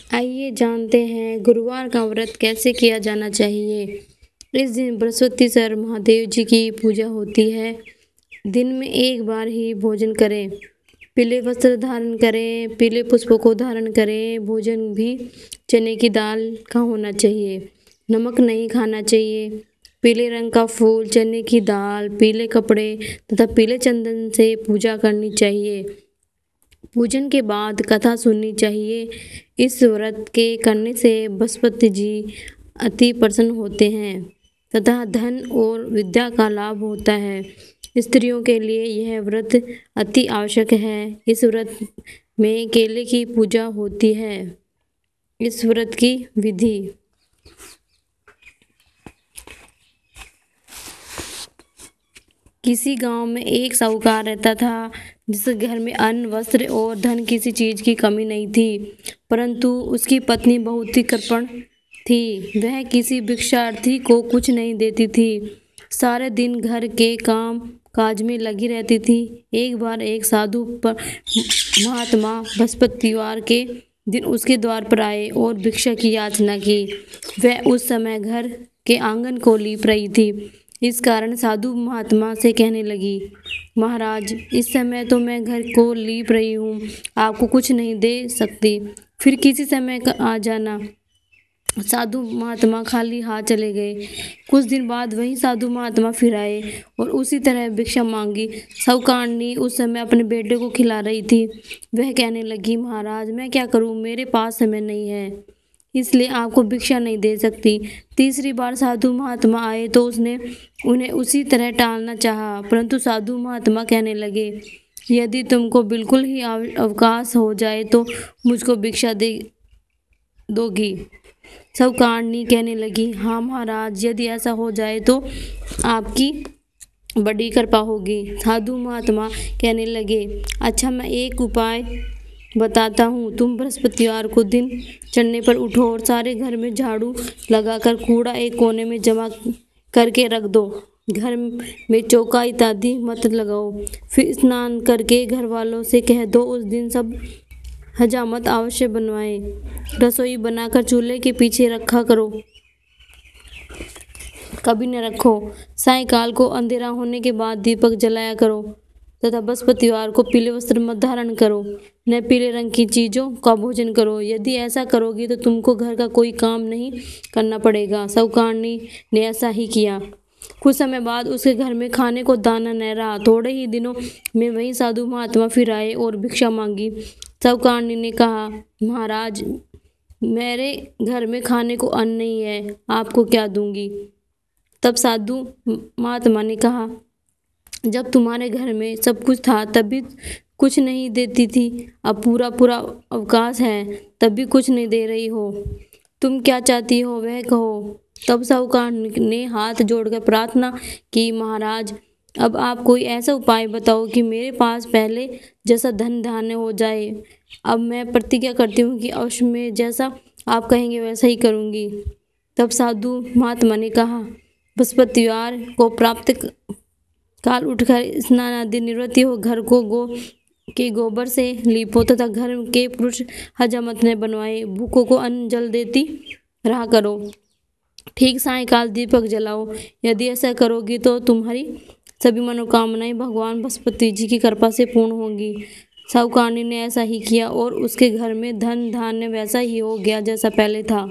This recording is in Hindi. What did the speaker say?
आइए जानते हैं गुरुवार का व्रत कैसे किया जाना चाहिए। इस दिन बृहस्पतिश्वर महादेव जी की पूजा होती है। दिन में एक बार ही भोजन करें। पीले वस्त्र धारण करें, पीले पुष्पों को धारण करें। भोजन भी चने की दाल का होना चाहिए। नमक नहीं खाना चाहिए। पीले रंग का फूल, चने की दाल, पीले कपड़े तथा पीले चंदन से पूजा करनी चाहिए। पूजन के बाद कथा सुननी चाहिए। इस व्रत के करने से बृहस्पति जी अति प्रसन्न होते हैं तथा धन और विद्या का लाभ होता है। स्त्रियों के लिए यह व्रत अति आवश्यक है। इस व्रत में केले की पूजा होती है। इस व्रत की विधि। किसी गांव में एक साहूकार रहता था जिसके घर में अन्न, वस्त्र और धन किसी चीज की कमी नहीं थी, परंतु उसकी पत्नी बहुत ही कृपण थी। वह किसी भिक्षार्थी को कुछ नहीं देती थी। सारे दिन घर के काम काज में लगी रहती थी। एक बार एक साधु महात्मा बृहस्पतिवार के दिन उसके द्वार पर आए और भिक्षा की याचना की। वह उस समय घर के आंगन को लीप रही थी। इस कारण साधु महात्मा से कहने लगी, महाराज, इस समय तो मैं घर को लीप रही हूँ, आपको कुछ नहीं दे सकती, फिर किसी समय आ जाना। साधु महात्मा खाली हाथ चले गए। कुछ दिन बाद वही साधु महात्मा फिर आए और उसी तरह भिक्षा मांगी। साहूकारनी उस समय अपने बेटे को खिला रही थी। वह कहने लगी, महाराज, मैं क्या करूँ, मेरे पास समय नहीं है, इसलिए आपको भिक्षा नहीं दे सकती। तीसरी बार साधु महात्मा आए तो उसने उन्हें उसी तरह टालना चाहा, परंतु साधु महात्मा कहने लगे, यदि तुमको बिल्कुल ही अवकाश हो जाए तो मुझको भिक्षा दे दोगी। साहूकारनी कहने लगी, हाँ महाराज, यदि ऐसा हो जाए तो आपकी बड़ी कृपा होगी। साधु महात्मा कहने लगे, अच्छा, मैं एक उपाय बताता हूँ। तुम बृहस्पतिवार को दिन चढ़ने पर उठो और सारे घर में झाड़ू लगाकर कूड़ा एक कोने में जमा करके रख दो। घर में चौका इत्यादि मत लगाओ। फिर स्नान करके घर वालों से कह दो उस दिन सब हजामत अवश्य बनवाएं। रसोई बनाकर चूल्हे के पीछे रखा करो, कभी न रखो। सायंकाल को अंधेरा होने के बाद दीपक जलाया करो तथा बृहस्पतिवार को पीले वस्त्र मत धारण करो, न पीले रंग की चीज़ों का भोजन करो। यदि ऐसा करोगी तो तुमको घर का कोई काम नहीं करना पड़ेगा। साहूकारनी ने ऐसा ही किया। कुछ समय बाद उसके घर में खाने को दाना न रहा। थोड़े ही दिनों में वही साधु महात्मा फिर आए और भिक्षा मांगी। साहूकारनी ने कहा, महाराज, मेरे घर में खाने को अन्न नहीं है, आपको क्या दूंगी। तब साधु महात्मा ने कहा, जब तुम्हारे घर में सब कुछ था तब भी कुछ नहीं देती थी, अब पूरा पूरा अवकाश है तब भी कुछ नहीं दे रही हो। तुम क्या चाहती हो वह कहो। तब साहूकार ने हाथ जोड़कर प्रार्थना की, महाराज, अब आप कोई ऐसा उपाय बताओ कि मेरे पास पहले जैसा धन धान्य हो जाए। अब मैं प्रतिज्ञा करती हूँ कि अवश्य में जैसा आप कहेंगे वैसा ही करूँगी। तब साधु महात्मा ने कहा, बृहस्पतिवार को प्राप्त काल उठकर स्नान आदि निवृत्ति हो घर को के गोबर से लीपो तथा घर के पुरुष हजामत न बनवाए। भूखों को अन्न जल देती रहा करो। ठीक सायंकाल दीपक जलाओ। यदि ऐसा करोगी तो तुम्हारी सभी मनोकामनाएं भगवान बृहस्पति जी की कृपा से पूर्ण होंगी। साहूकारनी ने ऐसा ही किया और उसके घर में धन धान्य वैसा ही हो गया जैसा पहले था।